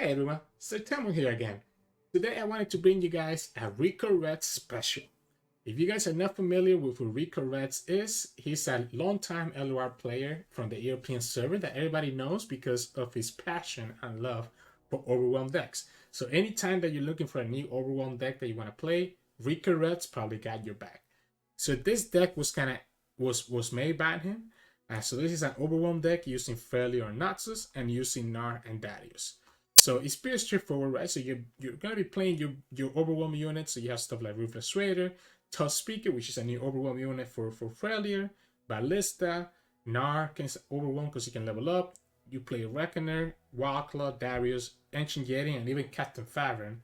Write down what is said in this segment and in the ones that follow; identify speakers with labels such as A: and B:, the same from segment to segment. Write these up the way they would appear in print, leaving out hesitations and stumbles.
A: Hey everyone, Sirturmund here again. Today I wanted to bring you guys a RickoRex special. If you guys are not familiar with who RickoRex is, he's a long-time LOR player from the European server that everybody knows because of his passion and love for Overwhelm decks. So anytime that you're looking for a new Overwhelm deck that you want to play, RickoRex probably got your back. So this deck was made by him. So this is an Overwhelm deck using Freljord and Noxus and using Gnar and Darius. So it's pretty straightforward, right? So you're gonna be playing your Overwhelm unit. So you have stuff like Ruthless Raider, Tough Speaker, which is a new Overwhelm unit for Freljord, Ballista, Gnar can Overwhelm because you can level up. You play Reckoner, Wildclaw, Darius, Ancient Yeti, and even Captain Favren.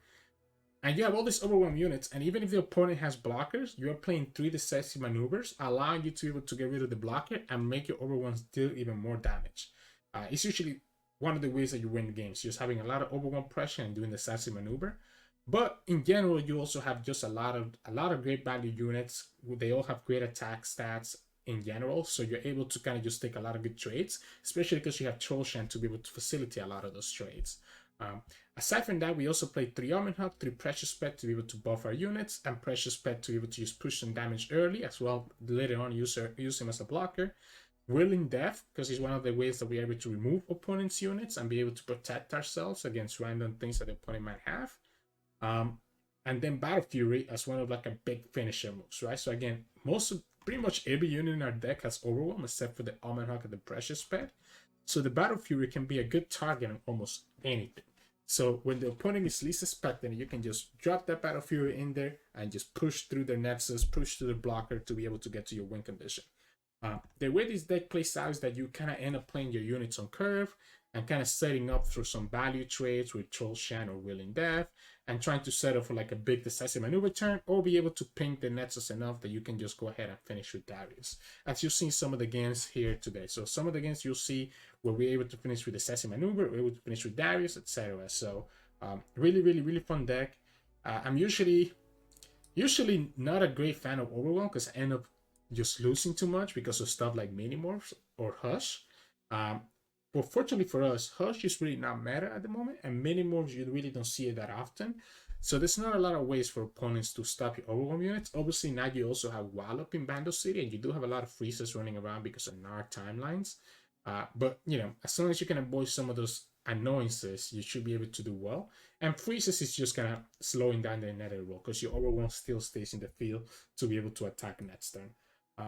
A: And you have all these Overwhelm units, and even if the opponent has blockers, you're playing 3 decisive maneuvers, allowing you to be able to get rid of the blocker and make your Overwhelms deal even more damage. It's usually one of the ways that you win games, just having a lot of Overwhelm pressure and doing the decisive maneuver. But in general, you also have just a lot of great value units. They all have great attack stats in general, so you're able to kind of just take a lot of good trades, especially because you have Trollshan to be able to facilitate a lot of those trades. Aside from that, we also play 3 Almond Hub, 3 Precious Pet to be able to buff our units, and Precious Pet to be able to just push some damage early, as well later on use him as a blocker. Willing Death, because he's one of the ways that we're able to remove opponents' units and be able to protect ourselves against random things that the opponent might have. And then Battle Fury as one of like a big finisher moves, right? So again, pretty much every unit in our deck has Overwhelm except for the Almond Hawk and the Precious Pet. So the Battle Fury can be a good target on almost anything. So when the opponent is least expecting it, you can just drop that Battle Fury in there and just push through their Nexus, push through the blocker to be able to get to your win condition. The way this deck plays out is that you kind of end up playing your units on curve and kind of setting up for some value trades with Trollshan or Willing Death and trying to set up for like a big decisive maneuver turn or be able to ping the Nexus enough that you can just go ahead and finish with Darius. As you've seen some of the games here today. So some of the games you'll see where we're able to finish with decisive maneuver, we're able to finish with Darius, etc. So really fun deck. I'm usually not a great fan of Overwhelm because I end up just losing too much because of stuff like Minimorphs or Hush. But fortunately for us, Hush is really not meta at the moment, and Minimorphs you really don't see it that often. So there's not a lot of ways for opponents to stop your Overwhelm units. Obviously now you also have Wallop in Bandle City, and you do have a lot of freezes running around because of Gnar timelines. But you know, as long as you can avoid some of those annoyances, you should be able to do well. And freezes is just kind of slowing down the nether roll because your Overwhelm still stays in the field to be able to attack next turn.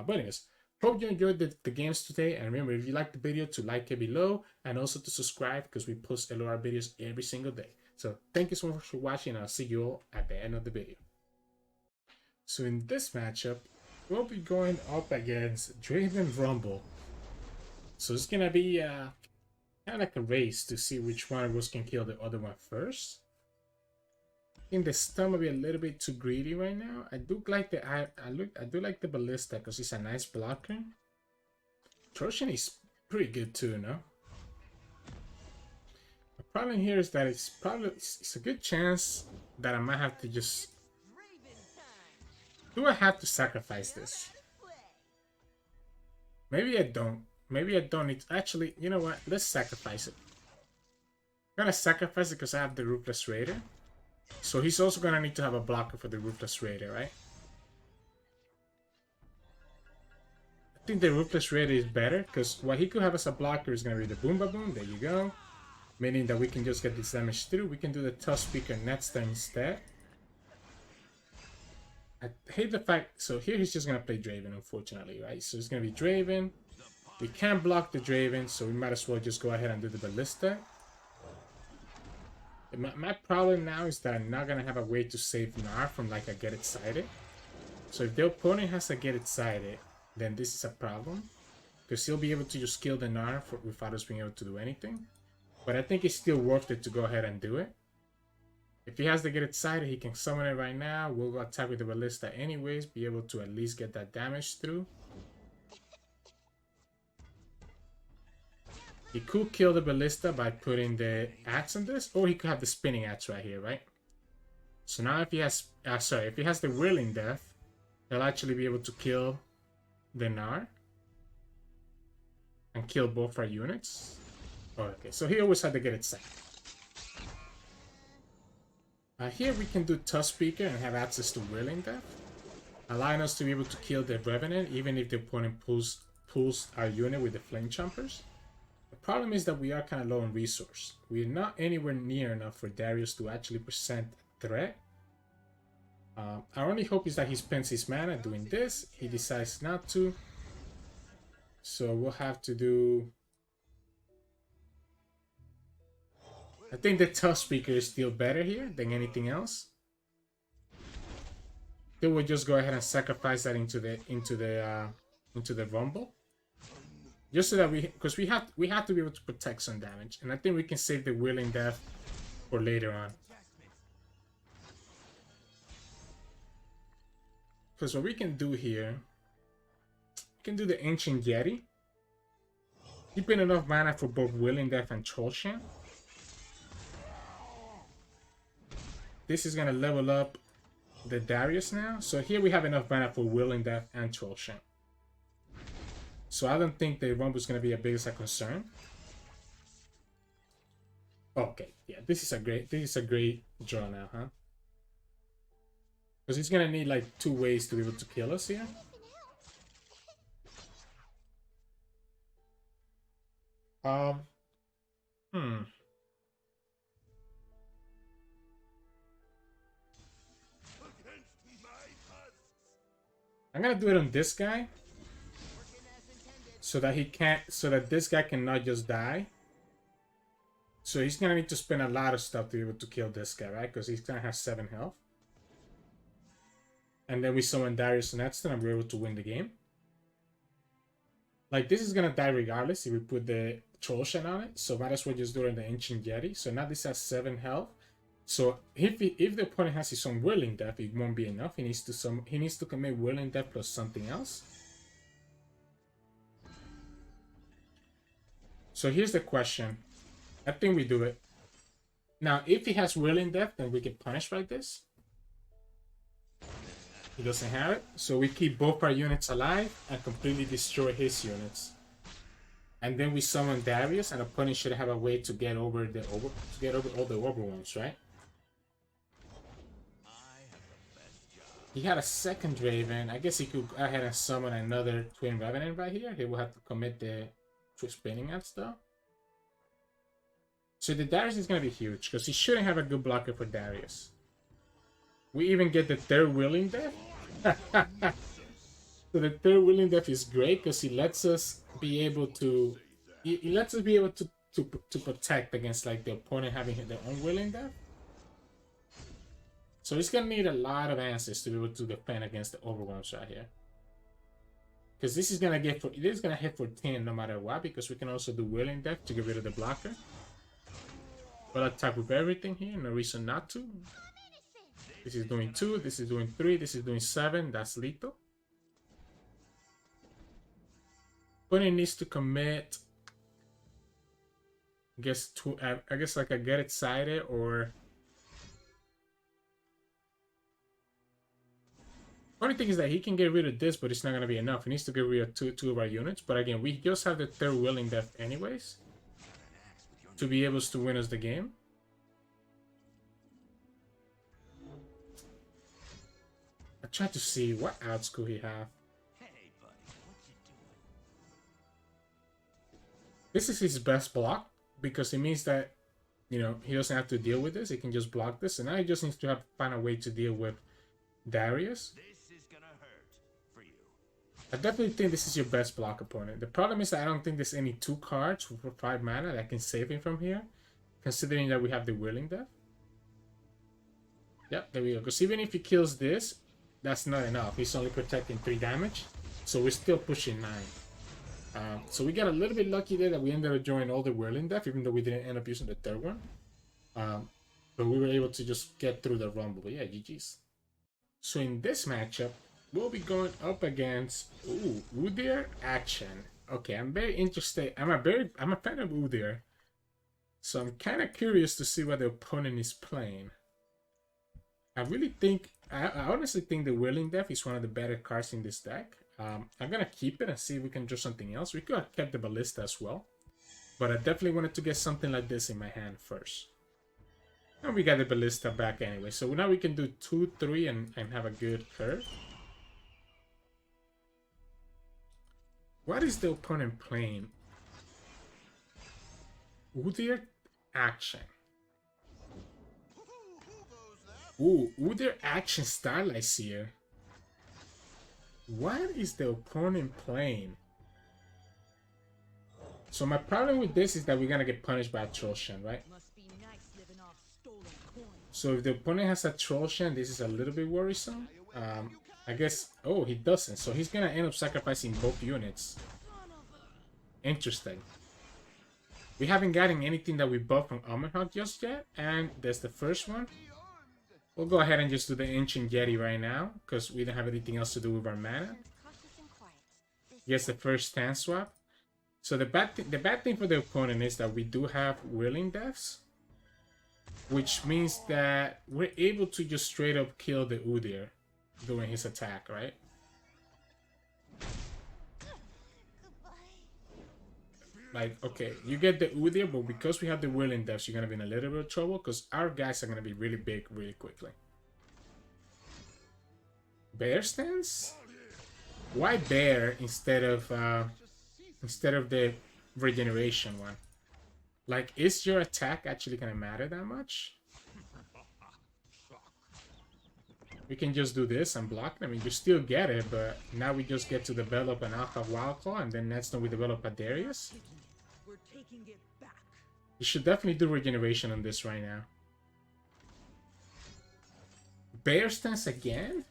A: But anyways, hope you enjoyed the games today, and remember, if you liked the video, to like it below and also to subscribe because we post LOR videos every single day. So thank you so much for watching, and I'll see you all at the end of the video. So in this matchup, we'll be going up against Draven Rumble. So it's gonna be kind of like a race to see which one of us can kill the other one first. I think the stun will be a little bit too greedy right now. I do like the I do like the Ballista because it's a nice blocker. Trollshan is pretty good too, no? The problem here is that it's a good chance that I might have to just. Do I have to sacrifice this? Maybe I don't. Maybe I don't need to. Actually, you know what? Let's sacrifice it. I'm gonna sacrifice it because I have the Ruthless Raider. So he's also gonna need to have a blocker for the Ruthless Raider, right? I think the Ruthless Raider is better because what he could have as a blocker is gonna be the Boom Boom. There you go. Meaning that we can just get this damage through. We can do the Tough Speaker next turn instead. I hate the fact. So here he's just gonna play Draven, unfortunately, right? So it's gonna be Draven. We can't block the Draven, so we might as well just go ahead and do the Ballista. My problem now is that I'm not going to have a way to save Gnar from like a Get Excited. So if the opponent has a Get Excited, then this is a problem. Because he'll be able to just kill the Gnar without us being able to do anything. But I think it's still worth it to go ahead and do it. If he has the Get Excited, he can summon it right now. We'll go attack with the Ballista anyways, be able to at least get that damage through. He could kill the Ballista by putting the axe on this, or he could have the spinning axe right here, right? So now if he has, if he has the Willing Death, he'll actually be able to kill the Gnar and kill both our units. Oh, okay, so he always had to get it set. Here we can do Tough Speaker and have access to Whirling Death, allowing us to be able to kill the Revenant even if the opponent pulls our unit with the Flame Chompers. The problem is that we are kind of low on resource. We're not anywhere near enough for Darius to actually present a threat. Our only hope is that he spends his mana doing this. He decides not to. So we'll have to do... I think the Tough Speaker is still better here than anything else. Then we'll just go ahead and sacrifice that into the Rumble. Just so that because we have to be able to protect some damage. And I think we can save the Whirling Death for later on. Because what we can do here, we can do the Ancient Yeti. Keeping enough mana for both Whirling Death and Troll Chant. This is going to level up the Darius now. So here we have enough mana for Whirling Death and Troll Chant. So I don't think the Rumble is going to be a big as a concern. Okay, yeah, this is a great draw now, huh? Because he's going to need like 2 ways to be able to kill us here. I'm gonna do it on this guy, so that this guy cannot just die. So he's gonna need to spend a lot of stuff to be able to kill this guy, right? Because he's gonna have 7 health. And then we summon Darius next and we're able to win the game. Like, this is gonna die regardless if we put the Troll Chant on it. So might as well just do it in the Ancient Yeti. So now this has 7 health. So if the opponent has his own Whirling Death, it won't be enough. He needs to commit Whirling Death plus something else. So here's the question. I think we do it. Now, if he has Whirling Death, then we get punished like this. He doesn't have it. So we keep both our units alive and completely destroy his units. And then we summon Darius, and the opponent should have a way to get over all the Overwhelms, right? He had a second Draven. I guess he could go ahead and summon another Twin Revenant right here. He will have to commit the Spinning Axe though. So the Darius is going to be huge because he shouldn't have a good blocker for Darius. We even get the third Whirling Death. So the third Whirling Death is great because he lets us be able to... He lets us be able to protect against like the opponent having their own Whirling Death. So he's going to need a lot of answers to be able to defend against the Overwhelms right here. Because this is going to hit for 10 no matter what, because we can also do Whirling Death to get rid of the blocker. We'll attack with everything here, no reason not to. This is doing 2, this is doing 3, this is doing 7, that's lethal. Opponent needs to commit, I guess like a Get Excited or... Only thing is that he can get rid of this, but it's not going to be enough. He needs to get rid of two of our units. But again, we just have the third Whirling Death anyways to be able to win us the game. I tried to see what outs could he have. This is his best block because it means that, you know, he doesn't have to deal with this. He can just block this. And now he just needs to find a way to deal with Darius. I definitely think this is your best block opponent. The problem is that I don't think there's any 2 cards for 5 mana that can save him from here, considering that we have the Whirling Death. Yep, there we go. Because even if he kills this, that's not enough. He's only protecting 3 damage, so we're still pushing 9. So we got a little bit lucky there that we ended up drawing all the Whirling Death, even though we didn't end up using the third one. But we were able to just get through the Rumble. But yeah, GG's. So in this matchup, we'll be going up against Udyr Akshan. Okay, I'm very interested. I'm a fan of Udyr, so I'm kind of curious to see what the opponent is playing. I honestly think the Whirling Death is one of the better cards in this deck. I'm gonna keep it and see if we can draw something else. We could have kept the Ballista as well, but I definitely wanted to get something like this in my hand first. And we got the Ballista back anyway. So now we can do 2-3 and have a good curve. What is the opponent playing? Udyr Akshan. Ooh, Udyr Akshan Starlight Seer. What is the opponent playing? So my problem with this is that we're gonna get punished by a Troll Shen, right? So if the opponent has a Troll Shen, this is a little bit worrisome. I guess... Oh, he doesn't. So he's gonna end up sacrificing both units. Interesting. We haven't gotten anything that we bought from Omenhawk just yet. And there's the first one. We'll go ahead and just do the Ancient Yeti right now, because we don't have anything else to do with our mana. Yes, the first stand swap. So the bad thing for the opponent is that we do have Willing Deaths, which means that we're able to just straight up kill the Udyr during his attack, right? Like, okay, you get the Udyr, but because we have the Willing Deaths, you're gonna be in a little bit of trouble because our guys are gonna be really big really quickly. Bear stance? Why bear instead of the regeneration one? Like, is your attack actually gonna matter that much? We can just do this and block. I mean, you still get it, but now we just get to develop an Alpha Wildclaw, and then next time we develop a Darius. You should definitely do regeneration on this right now. Bear stance again?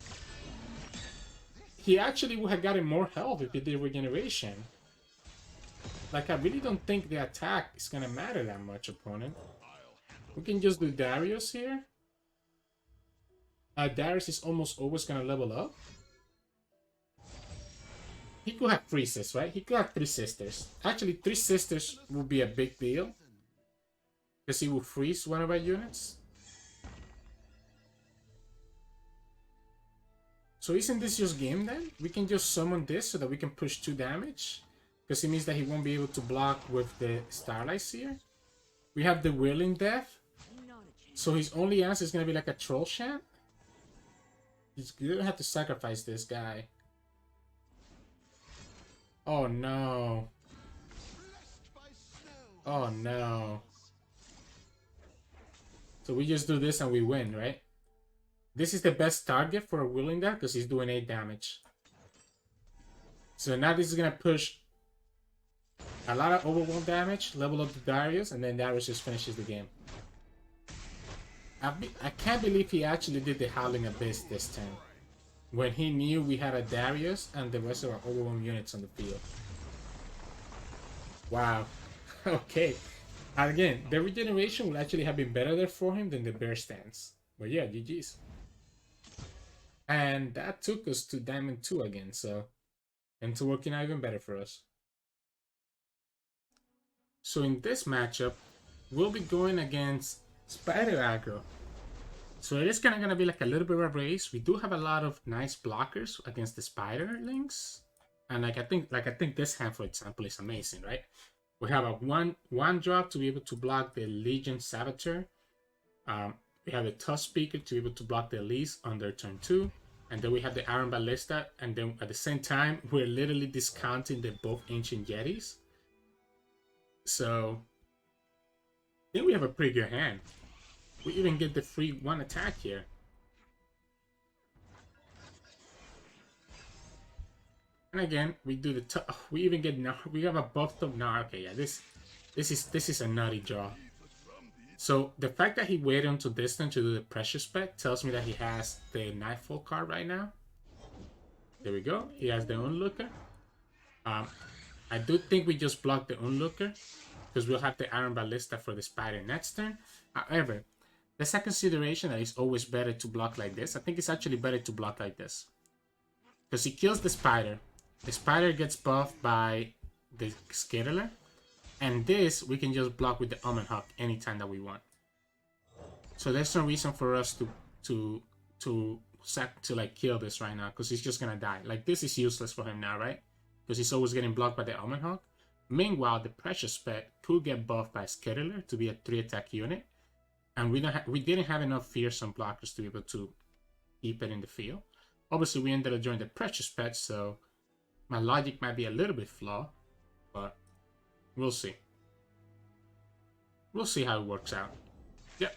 A: He actually would have gotten more health if he did regeneration. Like, I really don't think the attack is gonna matter that much, opponent. We can just do Darius here. Darius is almost always gonna level up. He could have 3 sisters, right? He could have 3 sisters. Actually, 3 sisters would be a big deal, because he will freeze one of our units. So isn't this just game then? We can just summon this so that we can push 2 damage. Because it means that he won't be able to block with the Starlight Seer. We have the Willing Death. So his only answer is going to be like a Troll Shen. He's going to have to sacrifice this guy. Oh no. Oh no. So we just do this and we win, right? This is the best target for a Willing Death because he's doing 8 damage. So now this is going to push a lot of Overwhelm damage, level up the Darius, and then Darius just finishes the game. I can't believe he actually did the Howling Abyss this time, when he knew we had a Darius and the rest of our Overwhelm units on the field. Wow. Okay. And again, the regeneration would actually have been better there for him than the bear stance. But yeah, GG's. And that took us to Diamond 2 again, so... and to working out even better for us. So in this matchup, we'll be going against Spider Aggro. So it is kind of going to be like a little bit of a race. We do have a lot of nice blockers against the Spiderlings. And I think this hand, for example, is amazing, right? We have a one drop to be able to block the Legion Saboteur. We have the Tusk Speaker to be able to block the Elise on their turn 2. And then we have the Iron Ballista. And then at the same time, we're literally discounting the both Ancient Yetis. So, then we have a pretty good hand. We even get the free 1 attack here. And again, we do the we even get Gnar. We have a buffed up Gnar. Okay, yeah, this is a nutty draw. So the fact that he waited until this turn to do the pressure spec tells me that he has the Nightfall card right now. There we go. He has the Onlooker. I do think we just block the Onlooker because we'll have the Iron Ballista for the Spider next turn. However, there's a consideration that it's always better to block like this. I think it's actually better to block like this because he kills the Spider. The Spider gets buffed by the Skittler. And this, we can just block with the Omenhawk anytime that we want. So there's no reason for us to like kill this right now, because he's just gonna die. Like, this is useless for him now, right? Because he's always getting blocked by the Omenhawk. Meanwhile, the Pressure Spec could get buffed by Skittler to be a 3 attack unit. And we didn't have enough fearsome blockers to be able to keep it in the field. Obviously, we ended up drawing the precious pet, so my logic might be a little bit flawed, but we'll see. We'll see how it works out. Yep.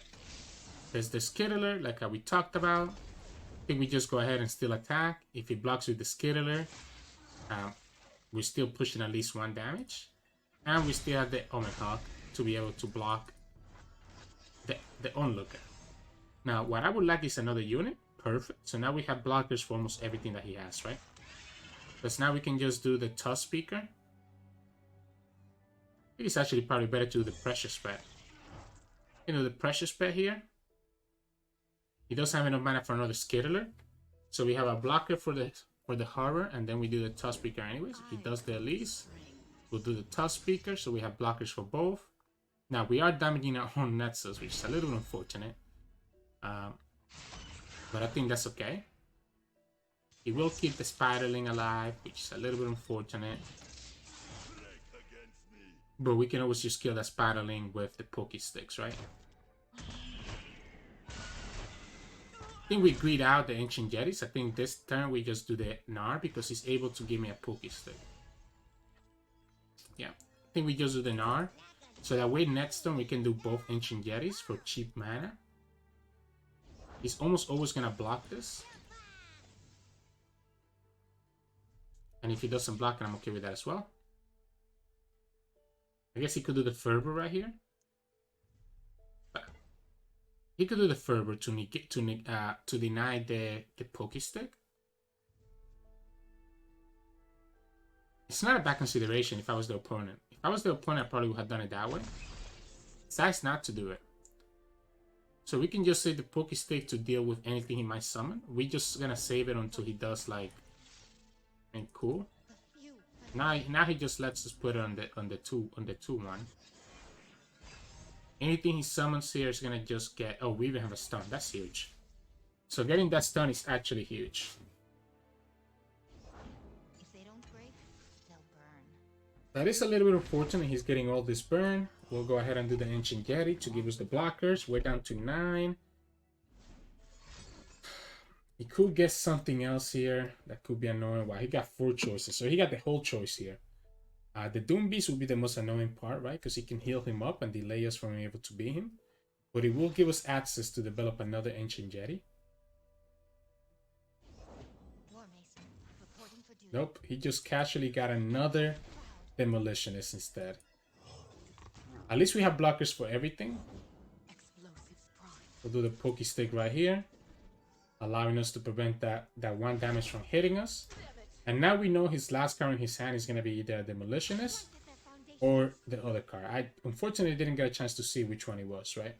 A: There's the Skittler, like how we talked about. I think we just go ahead and still attack. If he blocks with the Skittler, we're still pushing at least 1 damage. And we still have the Omen Hawk to be able to block the Onlooker. Now, what I would like is another unit. Perfect. So now we have blockers for almost everything that he has, right? Because now we can just do the Tusk Speaker. I think it's actually probably better to do the Precious Pet. You know, the Precious Pet here. He doesn't have enough mana for another Skittler. So we have a blocker for the Harbor, and then we do the Tusk Speaker anyways. If he does the Elise, we'll do the Tusk Speaker, so we have blockers for both. Now, we are damaging our own Nexus, which is a little unfortunate. But I think that's okay. He will keep the Spiderling alive, which is a little bit unfortunate. But we can always just kill that Spiderling with the Poké Sticks, right? I think we greed out the Ancient Jetties. I think this turn we just do the Gnar because he's able to give me a Poké Stick. Yeah, I think we just do the Gnar. So that way next turn we can do both Ancient Jetties for cheap mana. He's almost always going to block this. And if he doesn't block it, I'm okay with that as well. I guess he could do the Fervor right here. But he could do the Fervor to deny the Poké Stick. It's not a bad consideration if I was the opponent. If I was the opponent, I probably would have done it that way. It's nice not to do it. So we can just save the Poké Stick to deal with anything he might summon. We're just gonna save it until he does like, and cool. Now he just lets us put it on the 2/1. Anything he summons here is gonna just get. Oh, we even have a stun. That's huge. So getting that stun is actually huge.
B: If they don't break, they'll burn.
A: That is a little bit unfortunate. He's getting all this burn. We'll go ahead and do the Ancient Jetty to give us the blockers. We're down to 9. He could get something else here that could be annoying. Wow, he got 4 choices. So he got the whole choice here. The Doom Beast will be the most annoying part, right? Because he can heal him up and delay us from being able to beat him. But it will give us access to develop another Ancient Jetty. Nope, he just casually got another Demolitionist instead. At least we have blockers for everything. We'll do the Poké Stick right here, allowing us to prevent that 1 damage from hitting us. And now we know his last card in his hand is going to be either a Demolitionist or the other card. I unfortunately didn't get a chance to see which one it was, right?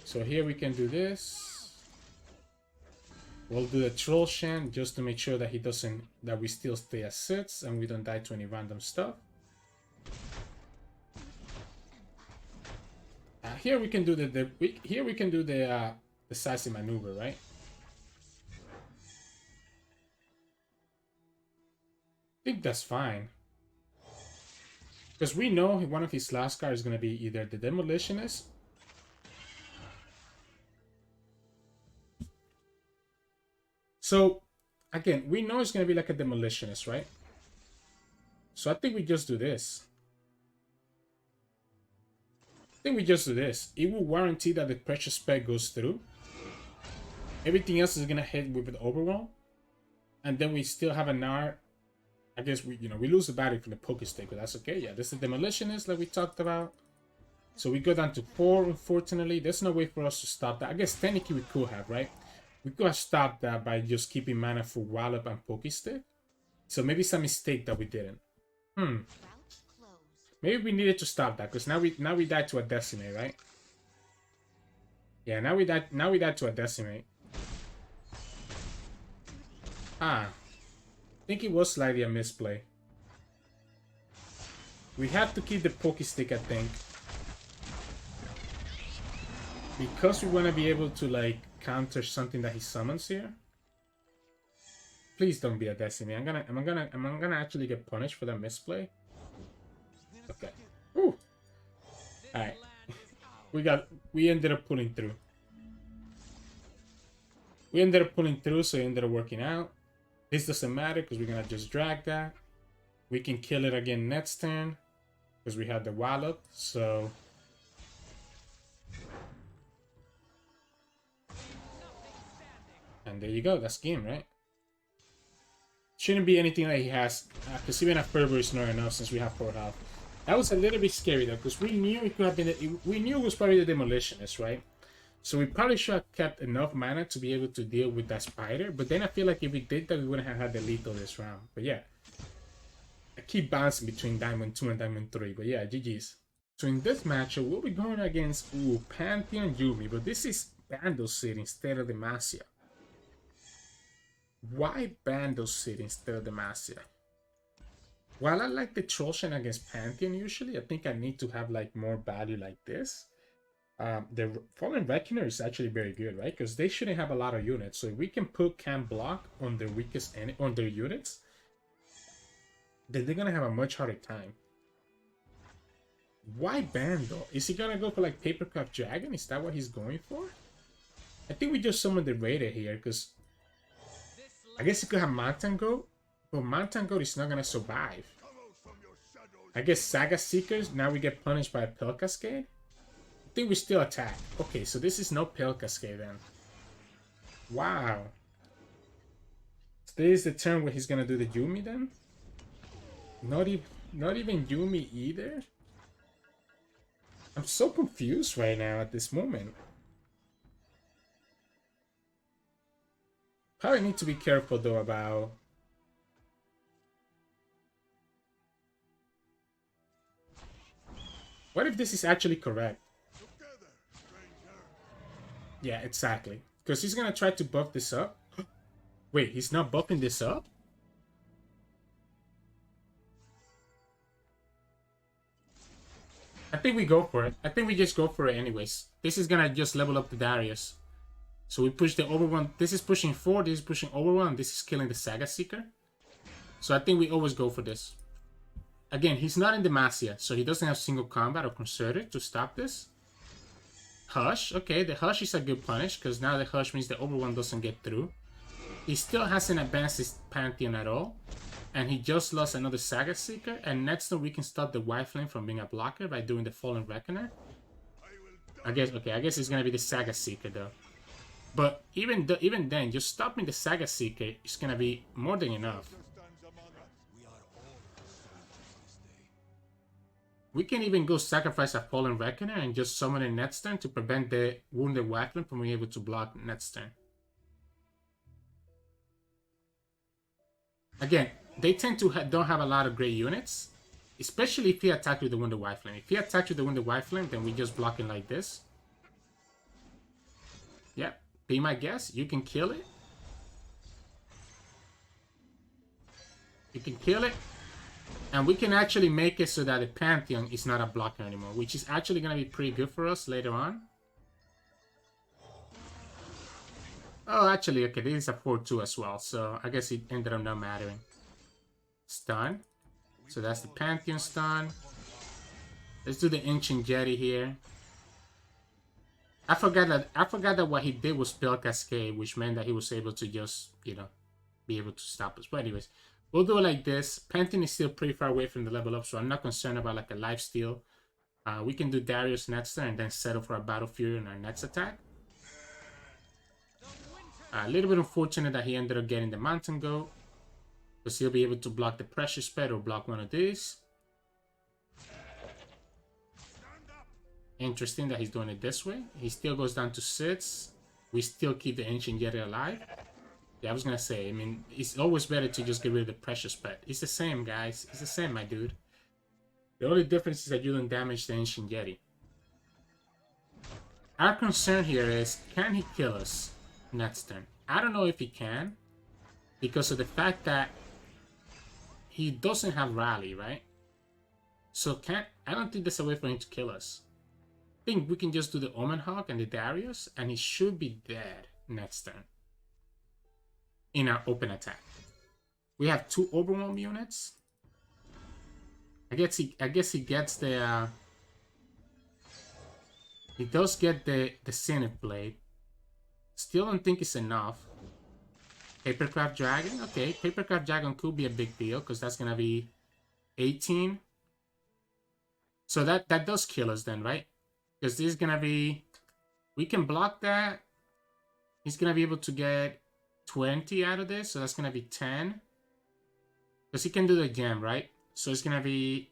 A: So here we can do this. We'll do the Troll Shan just to make sure that that we still stay at 6 and we don't die to any random stuff. Here we can do the decisive maneuver, right? I think that's fine. Because we know one of his last cards is going to be either the Demolitionist So, again, we know it's going to be like a Demolitionist, right? So I think we just do this. It will guarantee that the Precious Pet goes through. Everything else is going to hit with the Overwhelm. And then we still have a Gnar. I guess we lose the battery from the Poké Stick, but that's okay. Yeah, this is the Demolitionist like we talked about. So we go down to 4, unfortunately. There's no way for us to stop that. I guess technically we could have, right? We could have stopped that by just keeping mana for Wallop and Poké Stick. So maybe it's a mistake that we didn't. Maybe we needed to stop that, because now we died to a Decimate, right? Yeah, now we died to a Decimate. I think it was slightly a misplay. We have to keep the Poké Stick, I think. Because we want to be able to, like, counter something that he summons here. Please don't be a Decimate. I'm gonna actually get punished for that misplay. Okay. Ooh. Alright. we ended up pulling through. We ended up pulling through, so it ended up working out. This doesn't matter because we're gonna just drag that. We can kill it again next turn because we have the wallop. So and there you go. That's game, right? Shouldn't be anything that he has, because even at Fervor is not enough since we have 4 health. That was a little bit scary though, because we knew it could have been. We knew it was probably the Demolitionist, right? So we probably should have kept enough mana to be able to deal with that spider. But then I feel like if we did that, we wouldn't have had the lethal this round. But yeah, I keep bouncing between Diamond 2 and Diamond 3. But yeah, GG's. So in this matchup, we'll be going against Pantheon Yuumi, but this is Bandle City instead of Demacia. Why Bandle City instead of Demacia? While I like the Trollshan against Pantheon usually, I think I need to have like more value like this. The Fallen Reckoner is actually very good, right? Because they shouldn't have a lot of units. So if we can put Can Block on their weakest on their units, then they're gonna have a much harder time. Why Bandle? Is he gonna go for like Papercraft Dragon? Is that what he's going for? I think we just summoned the Raider here because I guess he could have Mountain Goat, but Mountain Goat is not gonna survive. I guess Saga Seekers, now we get punished by a Pill Cascade. I think we still attack. Okay, so this is no Pill Cascade then. Wow. So this is the turn where he's gonna do the Yuumi then? Not even Yuumi either? I'm so confused right now at this moment. Probably need to be careful though about... What if this is actually correct? Yeah, exactly. Because he's gonna try to buff this up. Wait, he's not buffing this up? I think we go for it. I think we just go for it anyways. This is gonna just level up the Darius. So we push the Overwhelm. This is pushing 4, this is pushing Overwhelm, this is killing the Saga Seeker. So I think we always go for this. Again, he's not in Demacia, so he doesn't have single combat or concerted to stop this. Hush, okay, the Hush is a good punish, because now the Hush means the Overwhelm doesn't get through. He still hasn't advanced his Pantheon at all. And he just lost another Saga Seeker, and next turn we can stop the White from being a blocker by doing the Fallen Reckoner. I guess it's gonna be the Saga Seeker though. But even then, just stopping the Saga Seeker is gonna be more than enough. We can even go sacrifice a Fallen Reckoner and just summon it next turn to prevent the Wounded Wackland from being able to block next turn. Again, they tend to don't have a lot of great units, especially if he attacks with the Wounded Wackland. If he attacks with the Wounded Wackland, then we just block it like this. Yeah, be my guess. You can kill it. You can kill it. And we can actually make it so that the Pantheon is not a blocker anymore, which is actually going to be pretty good for us later on. Oh, actually, okay, this is a 4-2 as well, so I guess it ended up not mattering. Stun. So that's the Pantheon stun. Let's do the Ancient Jetty here. I forgot that what he did was Spell Cascade, which meant that he was able to just, you know, be able to stop us. But anyways, we'll do it like this. Pantheon is still pretty far away from the level up, so I'm not concerned about like a lifesteal. We can do Darius next turn and then settle for a Battle Fury on our next attack. A little bit unfortunate that he ended up getting the Mountain Goat, because he'll be able to block the Precious Pet or block one of these. Interesting that he's doing it this way. He still goes down to 6. We still keep the Ancient Jetty alive. Yeah, I was gonna say, I mean, it's always better to just get rid of the Precious Pet. It's the same, guys. It's the same, my dude. The only difference is that you don't damage the Ancient Jetty. Our concern here is, can he kill us next turn? I don't know if he can, because of the fact that he doesn't have Rally, right? So I don't think there's a way for him to kill us. I think we can just do the Omen Hawk and the Darius, and he should be dead next turn in our open attack. We have 2 Overwhelm units. I guess he gets the He does get the Zenith Blade. Still don't think it's enough. Papercraft Dragon? Okay, Papercraft Dragon could be a big deal because that's going to be 18. So that does kill us then, right? Because this is going to be... We can block that. He's going to be able to get 20 out of this. So that's going to be 10. Because he can do the gem, right? So it's going to be...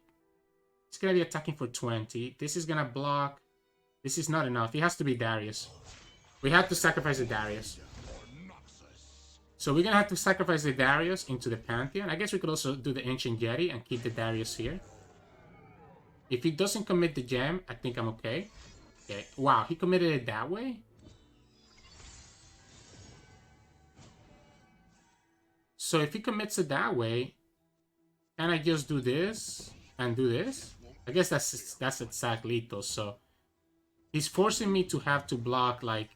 A: It's going to be attacking for 20. This is going to block... This is not enough. It has to be Darius. We have to sacrifice the Darius. So we're going to have to sacrifice the Darius into the Pantheon. I guess we could also do the Ancient Yeti and keep the Darius here. If he doesn't commit the gem, I think I'm okay. Okay. Wow, he committed it that way? So if he commits it that way, can I just do this and do this? I guess that's exactly lethal, so... He's forcing me to have to block, like,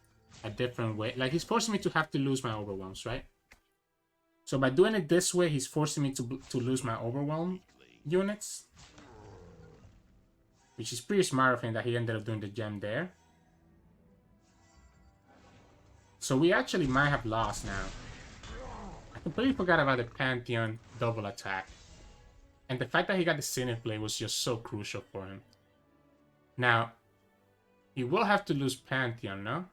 A: a different way. Like, he's forcing me to have to lose my Overwhelms, right? So by doing it this way, he's forcing me to lose my Overwhelm units. Which is pretty smart of him that he ended up doing the gem there. So we actually might have lost now. I completely forgot about the Pantheon double attack. And the fact that he got the Zenith Blade was just so crucial for him. Now... He will have to lose Pantheon, no?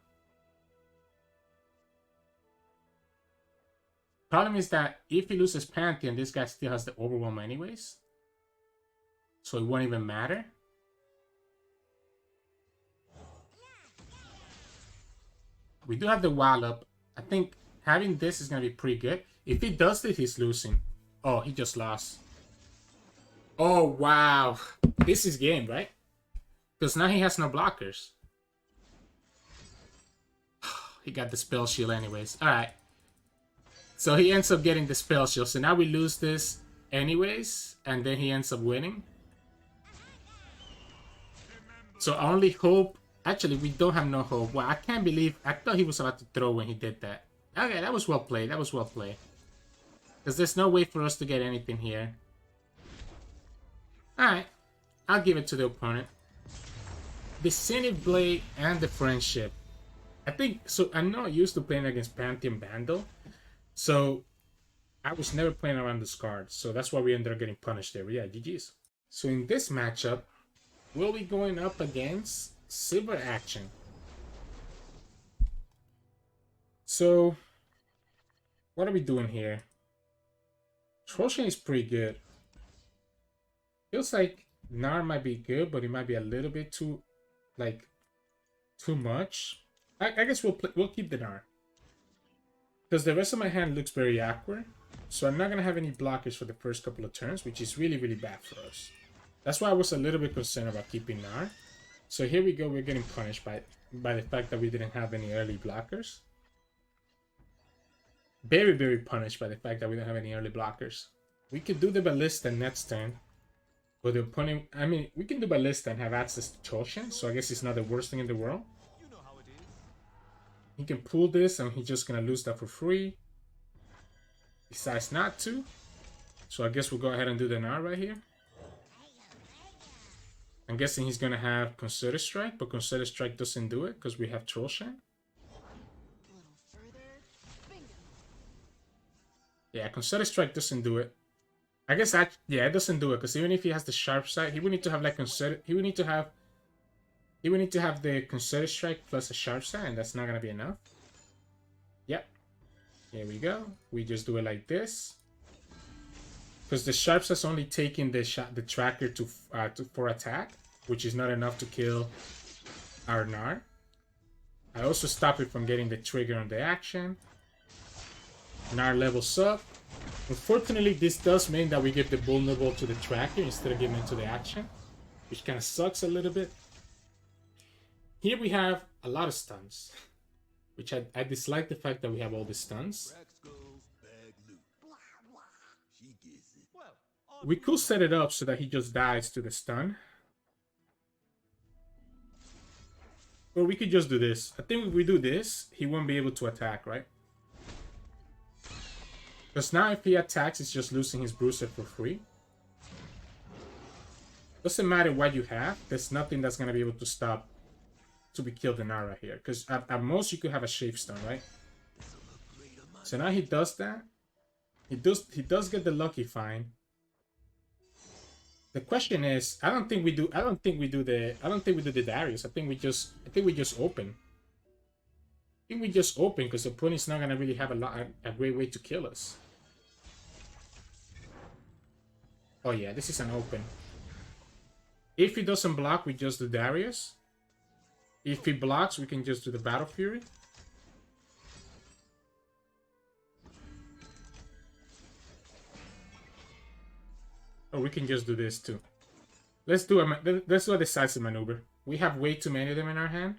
A: Problem is that if he loses Pantheon, this guy still has the Overwhelm anyways. So it won't even matter. We do have the Wallop. I think having this is going to be pretty good. If he does this, he's losing. Oh, he just lost. Oh, wow. This is game, right? Because now he has no blockers. He got the spell shield anyways. Alright. So he ends up getting the spell shield. So now we lose this anyways. And then he ends up winning. So our only hope... Actually, we don't have no hope. Well, I can't believe... I thought he was about to throw when he did that. Okay, that was well played. That was well played. Because there's no way for us to get anything here. Alright. I'll give it to the opponent. The Zenith Blade and the Friendship. I think, so I'm not used to playing against Pantheon Bandle. So, I was never playing around this card. So that's why we ended up getting punished there. But yeah, GG's. So in this matchup, we'll be going up against Sivir Akshan. So, what are we doing here? Trollshain is pretty good. Feels like Gnar might be good, but it might be a little bit too, like, too much. I guess we'll keep the Gnar. Because the rest of my hand looks very awkward. So I'm not going to have any blockers for the first couple of turns, which is really, really bad for us. That's why I was a little bit concerned about keeping Gnar. So here we go, we're getting punished by the fact that we didn't have any early blockers. Very, very punished by the fact that we don't have any early blockers. We could do the Ballista next turn. But the opponent, I mean, we can do Ballista and have access to Trollshain, so I guess it's not the worst thing in the world. He can pull this and he's just going to lose that for free. He decides not to. So I guess we'll go ahead and do the Gnar right here. I'm guessing he's going to have Concerted Strike, but Concerted Strike doesn't do it because we have Trollshain. Yeah, Concerted Strike doesn't do it. I guess that, yeah, it doesn't do it because even if he has the Sharp Side, he would need to have like Concerted, he would need to have the Concerted Strike plus a Sharp Side, and that's not going to be enough. Yep. Here we go. We just do it like this. Because the Sharp Side's only taking the tracker for attack, which is not enough to kill our Gnar. I also stop it from getting the trigger on the action. Gnar levels up. Unfortunately, this does mean that we get the vulnerable to the tracker instead of giving it to the action, which kind of sucks a little bit. Here we have a lot of stuns, which I dislike the fact that we have all the stuns. We could set it up so that he just dies to the stun. Or we could just do this. I think if we do this, he won't be able to attack, right? Because now if he attacks, he's just losing his bruiser for free. Doesn't matter what you have, there's nothing that's going to be able to stop to be killed in Gnar right here. Because at most you could have a Shave Stone, right? So now he does that. He does get the Lucky Find. The question is, I don't think we do the Darius. I think we just open. I think we just open because the opponent's not gonna really have a great way to kill us. Oh yeah, this is an open. If he doesn't block, we just do Darius. If he blocks, we can just do the Battle Fury. Or we can just do this too. Let's do a decisive maneuver. We have way too many of them in our hand.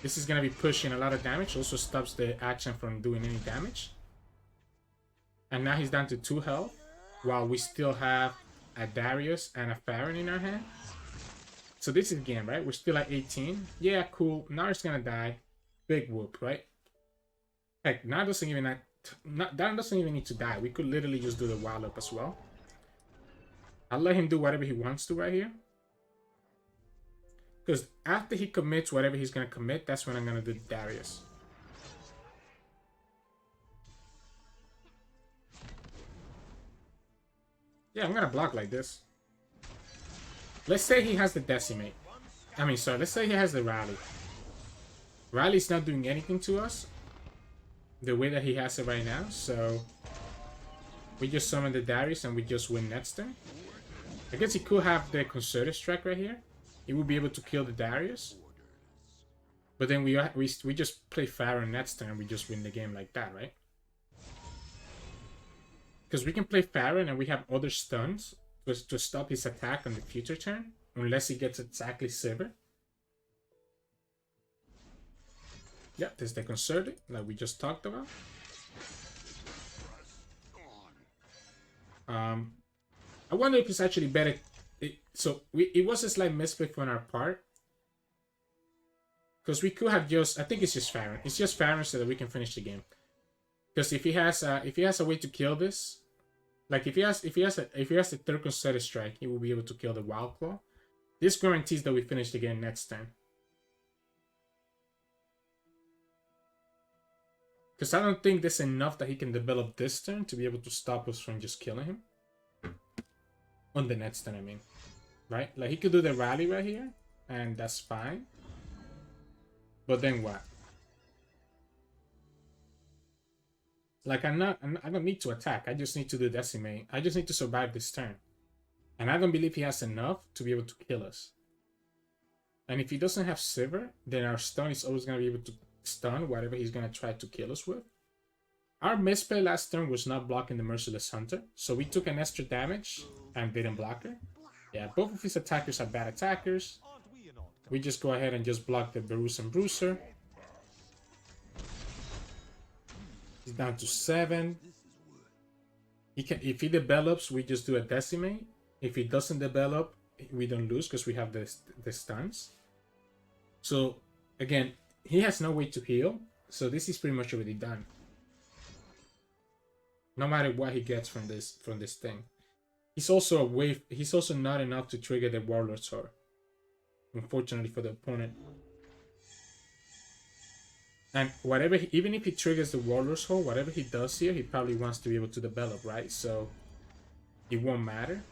A: This is gonna be pushing a lot of damage. Also stops the action from doing any damage. And now he's down to 2 health, while we still have a Darius and a Farron in our hand. So this is game, right? We're still at 18. Yeah, cool. Gnar's gonna die. Big whoop, right? Heck, Gnar doesn't even need to die. We could literally just do the wild up as well. I'll let him do whatever he wants to right here. Because after he commits whatever he's going to commit, that's when I'm going to do Darius. Yeah, I'm going to block like this. Let's say he has the Decimate. Let's say he has the Rally. Rally's not doing anything to us the way that he has it right now, so we just summon the Darius and we just win next turn. I guess he could have the Concerted Strike right here. He would be able to kill the Darius. But then we just play Farron next turn and we just win the game like that, right? Because we can play Farron and we have other stuns to stop his attack on the future turn. Unless he gets exactly Sivir. Yeah, this is the Concerted, like we just talked about. I wonder if it's actually better. It was a slight misplay on our part. Because we could have just, I think it's just Farron. It's just Farron so that we can finish the game. Because if he has a way to kill this, like if he has the third Concerted Strike, he will be able to kill the Wild Claw. This guarantees that we finish the game next turn. Because I don't think there's enough that he can develop this turn to be able to stop us from just killing him. On the next turn, I mean. Right? Like, he could do the Rally right here, and that's fine. But then what? Like, I don't need to attack. I just need to do Decimate. I just need to survive this turn. And I don't believe he has enough to be able to kill us. And if he doesn't have Sivir, then our stun is always going to be able to stun whatever he's going to try to kill us with. Our misplay last turn was not blocking the Merciless Hunter, so we took an extra damage and didn't block her. Yeah, both of his attackers are bad attackers. We just go ahead and just block the Berusan Bruiser. He's down to 7. If he develops, we just do a Decimate. If he doesn't develop, we don't lose because we have the stuns. So, again, he has no way to heal, so this is pretty much already done. No matter what he gets from this thing. He's also not enough to trigger the Warlord's Horror. Unfortunately for the opponent. And even if he triggers the Warlord's Horror, whatever he does here, he probably wants to be able to develop, right? So it won't matter.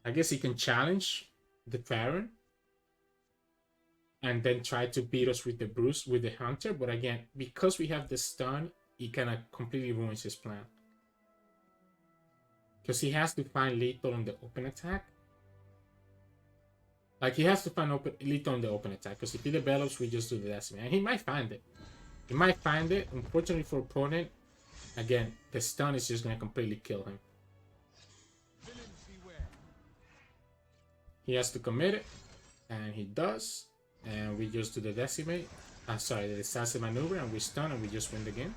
A: I guess he can challenge the Farron. And then try to beat us with the Hunter. But again, because we have the stun, it kind of completely ruins his plan. Because he has to find lethal on the open attack. Like, he has to find lethal on the open attack. Because if he develops, we just do the Decimate. And he might find it. He might find it. Unfortunately for opponent, again, the stun is just going to completely kill him. He has to commit it. And he does. And we just do the Decimate. The decisive maneuver. And we stun and we just win the game.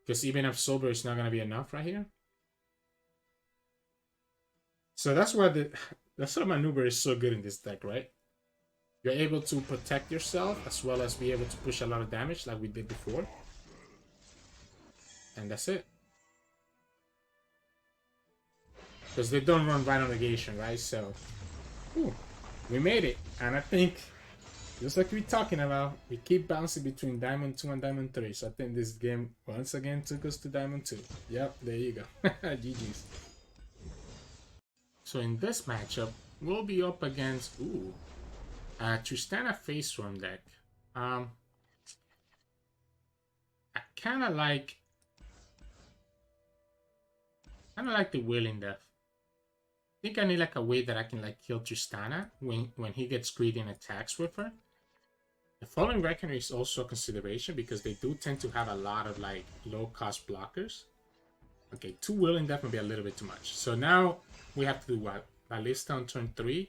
A: Because even Absolver is not going to be enough right here. So that's why the maneuver is so good in this deck, right? You're able to protect yourself as well as be able to push a lot of damage like we did before. And that's it. Because they don't run Rhino Negation, right? So, ooh, We made it, and I think, just like we're talking about, we keep bouncing between Diamond 2 and Diamond 3. So I think this game once again took us to Diamond 2. Yep, there you go. GG's. So in this matchup, we'll be up against Tristana Fae Swarm deck. I kind of like the Willing Death. I think I need like a way that I can like kill Tristana when he gets greedy and attacks with her. The Fallen Reckoner is also a consideration because they do tend to have a lot of like low cost blockers. Okay, 2 Willing Death may be a little bit too much. So now we have to do what? Ballista on turn 3.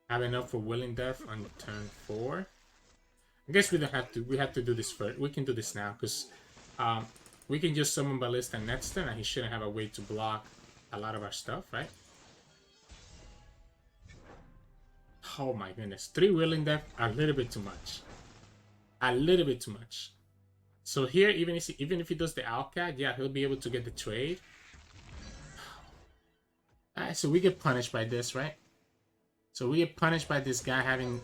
A: Have enough for Willing Death on turn 4. I guess we don't have to. We have to do this first. We can do this now because we can just summon Ballista next turn and he shouldn't have a way to block a lot of our stuff, right? Oh my goodness. 3 Willing Death, a little bit too much. A little bit too much. So here, even if he does the Outcat, yeah, he'll be able to get the trade. Alright, so we get punished by this, right? So we get punished by this guy having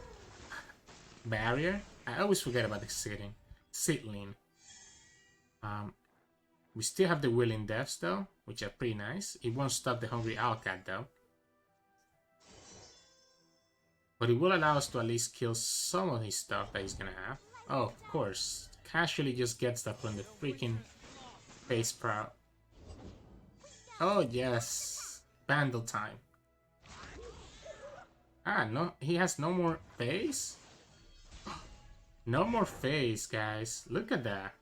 A: barrier. I always forget about the Sitling. We still have the Willing Deaths though, which are pretty nice. It won't stop the Hungry Outcat though. But it will allow us to at least kill some of his stuff that he's gonna have. Oh, of course. Casually just gets that from the freaking face proud. Oh, yes. Bandle time. Ah, no. He has no more face? No more face, guys. Look at that.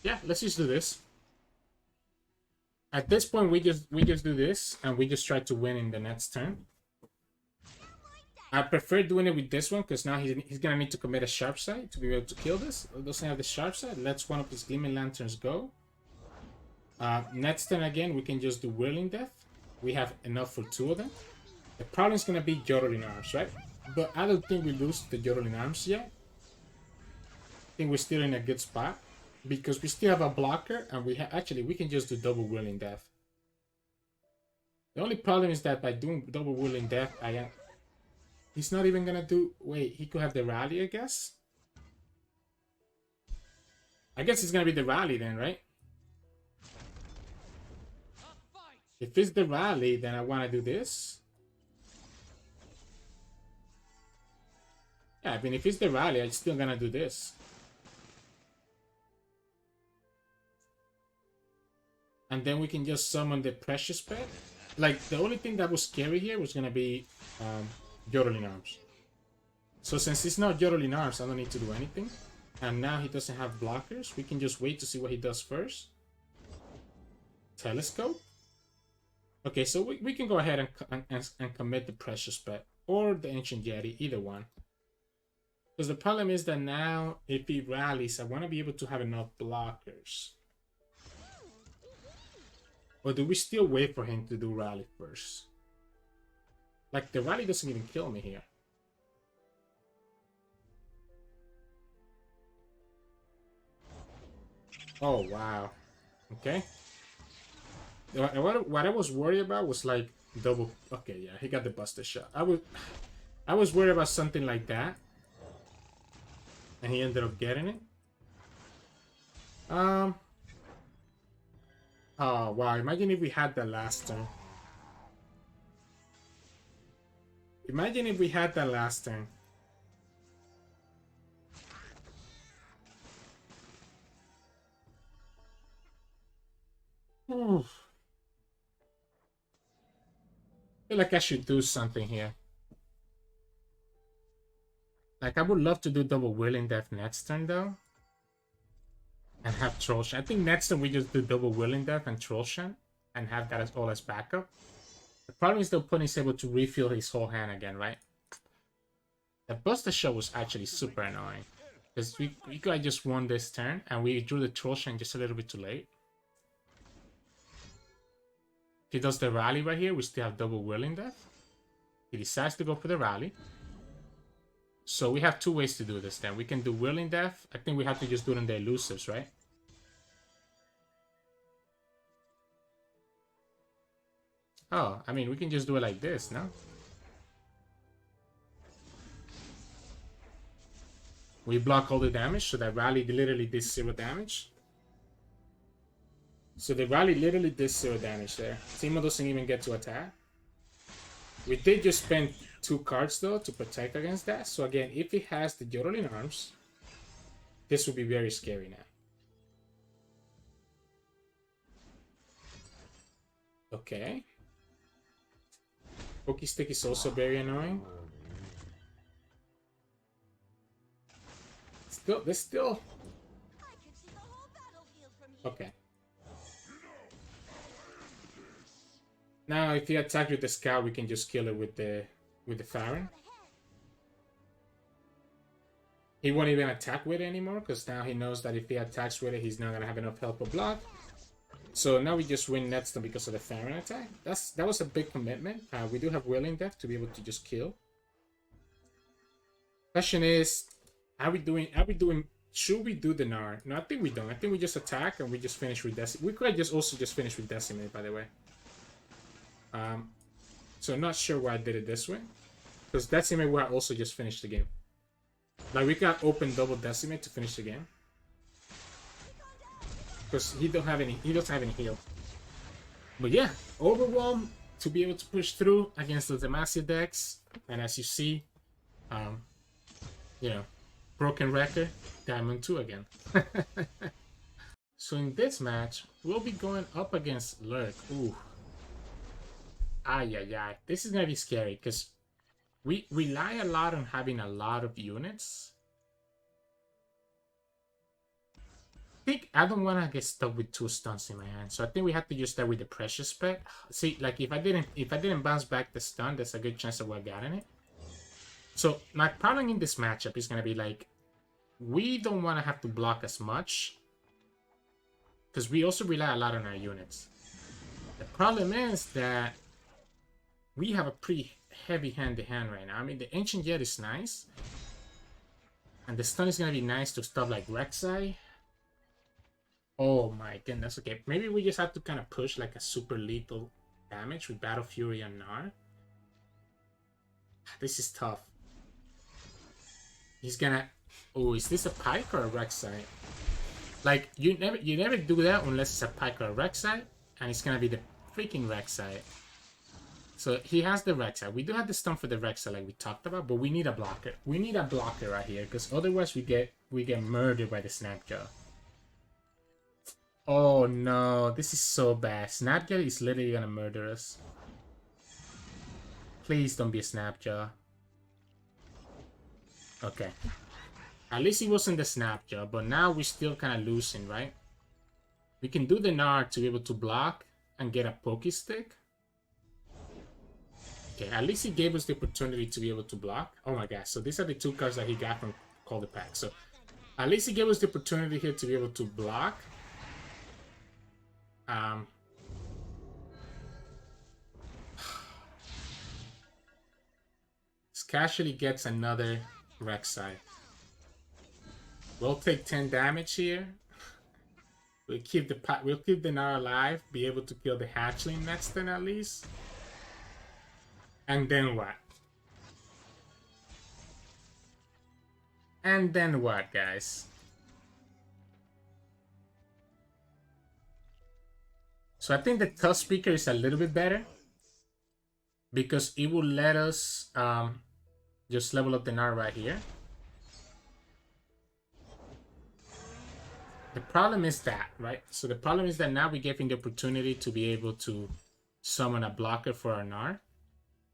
A: Yeah, let's just do this. At this point, we just do this, and we just try to win in the next turn. I prefer doing it with this one, because now he's gonna need to commit a sharp side to be able to kill this. It doesn't have the sharp side. Let's one of his Gleaming Lanterns go. Next turn again, we can just do Whirling Death. We have enough for 2 of them. The problem is gonna be Yodeling Arms, right? But I don't think we lose the Yodeling Arms yet. I think we're still in a good spot. Because we still have a blocker, and we can just do double Whirling Death. The only problem is that by doing double Whirling Death, he's not even gonna do. Wait, he could have the rally, I guess. I guess it's gonna be the rally then, right? If it's the rally, then I want to do this. Yeah, I mean, if it's the rally, I'm still gonna do this. And then we can just summon the Precious Pet. Like, the only thing that was scary here was going to be Yodeling Arms. So since it's not Yodeling Arms, I don't need to do anything. And now he doesn't have blockers. We can just wait to see what he does first. Telescope. Okay, so we can go ahead and commit the Precious Pet. Or the Ancient Yeti, either one. Because the problem is that now, if he rallies, I want to be able to have enough blockers. Or do we still wait for him to do rally first? Like, the rally doesn't even kill me here. Oh, wow. Okay. What I was worried about was like double... Okay, yeah, he got the Buster Shot. I was worried about something like that. And he ended up getting it. Oh, wow. Imagine if we had that last turn. Imagine if we had that last turn. Oof. I feel like I should do something here. Like, I would love to do double Whirling Death next turn, though. And have Troll Shunt. I think next time we just do double Whirling Death and Troll Shunt. And have that as all as backup. The problem is the opponent is able to refill his whole hand again, right? The Buster Shot was actually super annoying. Because we could have just won this turn. And we drew the Troll Shunt just a little bit too late. If he does the rally right here, we still have double Whirling Death. He decides to go for the rally. So we have two ways to do this then. We can do Whirling Death. I think we have to just do it on the elusives, right? Oh, I mean, we can just do it like this, no? We block all the damage, so that rally literally did 0 damage. So the rally literally did 0 damage there. Teemo doesn't even get to attack. We did just spend 2 cards though to protect against that. So again, if he has the Yodeling Arms, this would be very scary now. Okay. Pokey Stick is also very annoying. There's still... Okay. Now, if he attacks with the Scout, we can just kill it with the Farron. He won't even attack with it anymore, because now he knows that if he attacks with it, he's not gonna have enough health to block. So now we just win Netstone because of the Farron attack. That was a big commitment. We do have Whirling Death to be able to just kill. Question is, are we doing? Should we do the Gnar? No, I think we don't. I think we just attack and we just finish with Decimate. We could also just finish with Decimate, by the way. So I'm not sure why I did it this way, because Decimate would also just finish the game. Like we got open double Decimate to finish the game, because he doesn't have any heal. But yeah, Overwhelm to be able to push through against the Demacia decks, and as you see, you know, broken record, Diamond 2 again. So in this match, we'll be going up against Lurk. Ooh. Ay. This is gonna be scary because we rely a lot on having a lot of units. I think I don't want to get stuck with 2 stuns in my hand, so I think we have to use that with the precious spec. See, like if I didn't bounce back the stun, there's a good chance that we're getting it. So my problem in this matchup is gonna be like, we don't want to have to block as much because we also rely a lot on our units. The problem is that we have a pretty heavy hand-to-hand right now. I mean, the Ancient Jet is nice, and the stun is gonna be nice to stop like Rek'Sai. Oh my goodness, okay. Maybe we just have to kind of push like a super lethal damage with Battle Fury and Gnar. This is tough. He's gonna... Oh, is this a Pike or a Rek'Sai? Like, you never do that unless it's a Pike or a Rek'Sai, and it's gonna be the freaking Rek'Sai. So he has the Rek'Sai. We do have the stun for the Rek'Sai like we talked about, but we need a blocker. We need a blocker right here, because otherwise we get murdered by the Snapjaw. Oh no, this is so bad. Snapjaw is literally gonna murder us. Please don't be a Snapjaw. Okay. At least he wasn't the Snapjaw, but now we're still kind of losing, right? We can do the Gnar to be able to block and get a Pokey Stick. Okay, at least he gave us the opportunity to be able to block. Oh my gosh, so these are the 2 cards that he got from Call the Pack. So at least he gave us the opportunity here to be able to block. This casually gets another Rek'Sai. We'll take 10 damage here. We'll keep the Gnar alive, be able to kill the hatchling next turn at least. And then what? And then what, guys? So I think the Tusk Speaker is a little bit better, because it will let us just level up the Gnar right here. The problem is that, right? So the problem is that now we gave him the opportunity to be able to summon a blocker for our Gnar.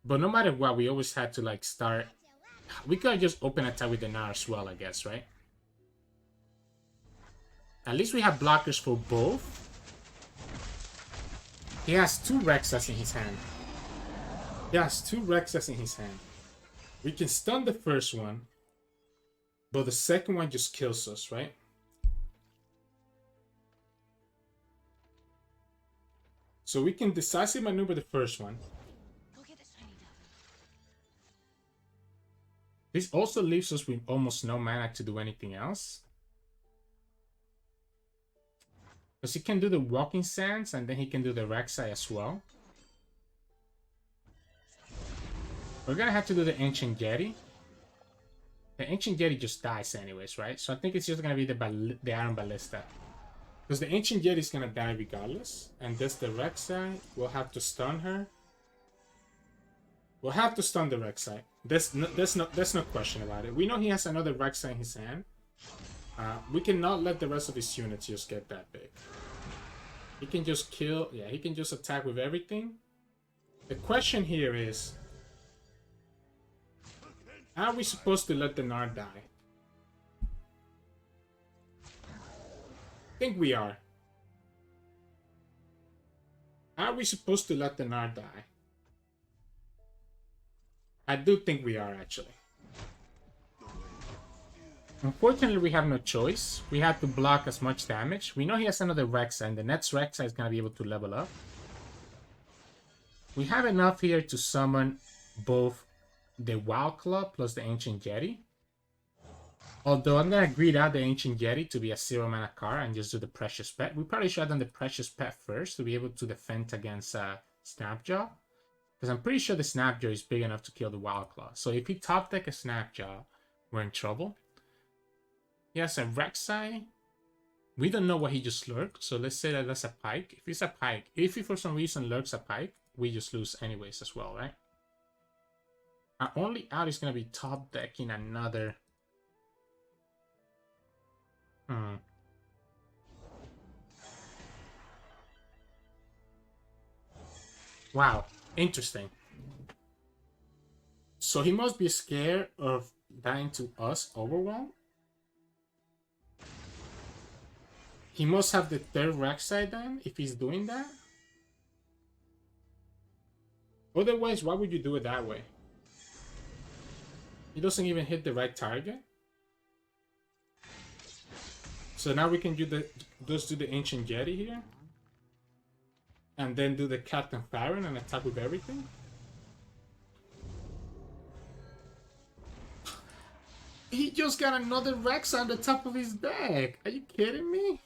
A: But no matter what, we always had to like start... We could just open attack with the Gnar as well, I guess, right? At least we have blockers for both. He has 2 Rek'Sais in his hand. He has 2 Rek'Sais in his hand. We can stun the first one, but the second one just kills us, right? So we can decisive maneuver the first one. This also leaves us with almost no mana to do anything else. Because he can do the Walking Sands, and then he can do the Rek'Sai as well. We're gonna have to do the Ancient Yeti. The Ancient Yeti just dies anyways, right? So I think it's just gonna be the Iron Ballista. Because the Ancient Yeti is gonna die regardless. And this the Rek'Sai. We'll have to stun her. We'll have to stun the Rek'Sai. There's no question about it. We know he has another Rek'Sai in his hand. We cannot let the rest of his units just get that big. He can just kill. Yeah, he can just attack with everything. The question here is, are we supposed to let the Gnar die? I think we are. Are we supposed to let the Gnar die? I do think we are, actually. Unfortunately, we have no choice. We have to block as much damage. We know he has another Rek'Sai, and the next Rek'Sai is going to be able to level up. We have enough here to summon both the Wild Claw plus the Ancient Yeti. Although I'm going to greed out the Ancient Yeti to be a 0 mana card and just do the Precious Pet. We probably should have done the Precious Pet first to be able to defend against Snapjaw. Because I'm pretty sure the Snapjaw is big enough to kill the Wild Claw. So if he top deck a Snapjaw, we're in trouble. He has a Rek'Sai. We don't know what he just lurked, so let's say that that's a Pike. If it's a Pike, if he for some reason lurks a Pike, we just lose anyways as well, right? Our only out is going to be top decking another... Wow, interesting. So he must be scared of dying to us, Overwhelm? He must have the third Rek'Sai then, if he's doing that? Otherwise, why would you do it that way? He doesn't even hit the right target. So now we can do just do the Ancient Yeti here. And then do the Captain Farron and attack with everything. He just got another Rek'Sai on the top of his deck. Are you kidding me?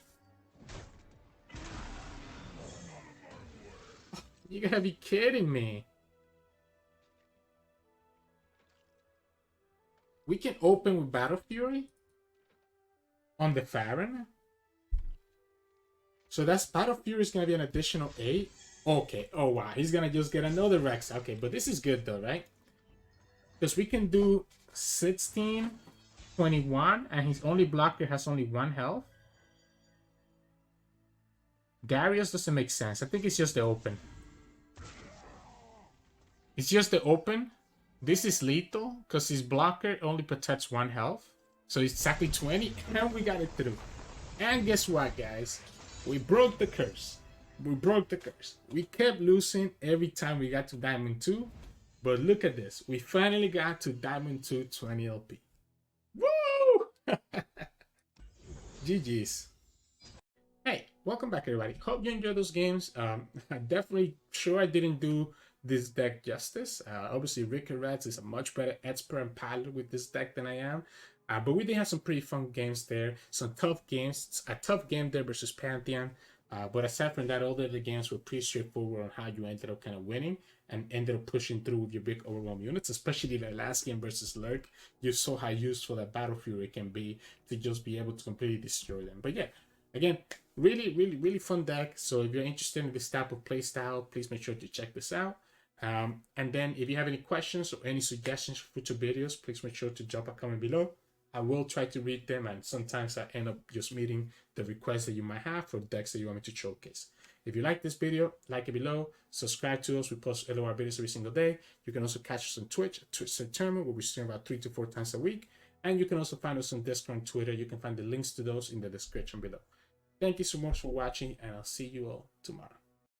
A: You gotta be kidding me. We can open with Battle Fury on the Farron. So that's Battle Fury is gonna be an additional 8. Okay. Oh wow, he's gonna just get another Rex. Okay, but this is good though, right? Because we can do 16, 21, and his only blocker has only 1 health. Darius doesn't make sense. I think it's just the open. It's just the open. This is lethal because his blocker only protects 1 health. So it's exactly 20, and we got it through. And guess what, guys? We broke the curse. We broke the curse. We kept losing every time we got to Diamond 2. But look at this. We finally got to Diamond 2 20 LP. Woo! GG's. Hey, welcome back, everybody. Hope you enjoyed those games. I'm definitely sure I didn't do this deck justice. Obviously, RickoRex is a much better expert and pilot with this deck than I am. But we did have some pretty fun games there. Some tough games. A tough game there versus Pantheon. But aside from that, all the other games were pretty straightforward on how you ended up kind of winning and ended up pushing through with your big Overwhelm units, especially the last game versus Lurk. You saw how useful that Battle Fury can be to just be able to completely destroy them. But yeah, again, really fun deck. So if you're interested in this type of playstyle, please make sure to check this out. And then if you have any questions or any suggestions for future videos, please make sure to drop a comment below. I will try to read them, and sometimes I end up just meeting the requests that you might have for decks that you want me to showcase. If you like this video, like it below, subscribe to us. We post LOR videos every single day. You can also catch us on Twitch Sirturmund, where we stream about 3 to 4 times a week. And you can also find us on Discord and Twitter. You can find the links to those in the description below. Thank you so much for watching, and I'll see you all tomorrow.